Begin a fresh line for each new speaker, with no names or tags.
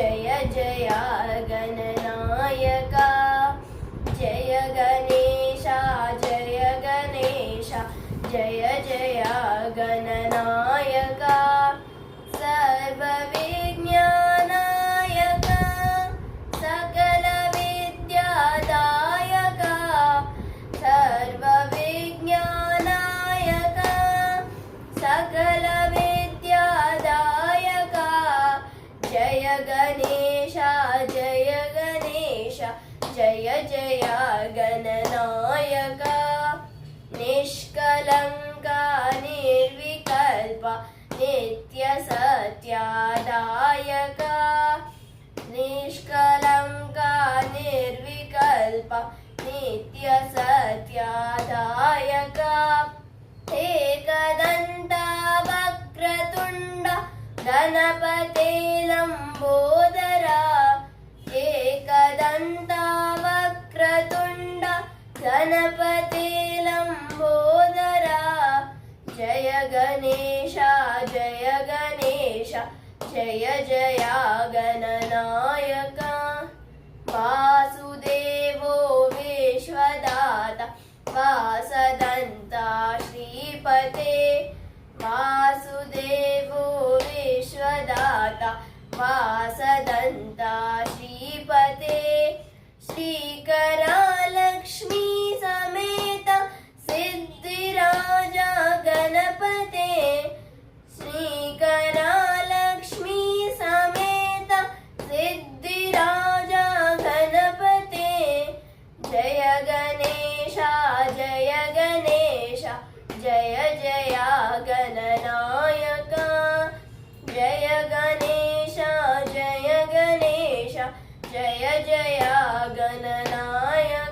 जय जय गणनायका जय गणेश जय गणेश जय जय गणनायका सर्वविज्ञानायका सकलविद्यादायका सर्वविज्ञानायका सकलविद्यादायका जय गणेश जय गणेश जय जय गणनायका निष्कलंका निर्विकल्प नित्य सत्यादायका निष्कलंका निर्विकल्प नित्य सत्यादायका एकदंता वक्रतुंड गणपते लंबोदरा एकदंता वक्रतुंड गणपते लंबोदरा जय गणेश जय गणेश जय जय गणनायका वासुदेवो विश्वदाता वासदन्ता श्रीपते वासुदेवो विश्वदाता वासदन्ता श्रीपते श्रीकरा लक्ष्मी समेत सिद्धिराजा गणपते श्रीकरा लक्ष्मी समेत सिद्धिराजा गणपते जय गणेश जय गणेश जय जय गणनायका जय गणेश जय गणेश जय जय गणनायका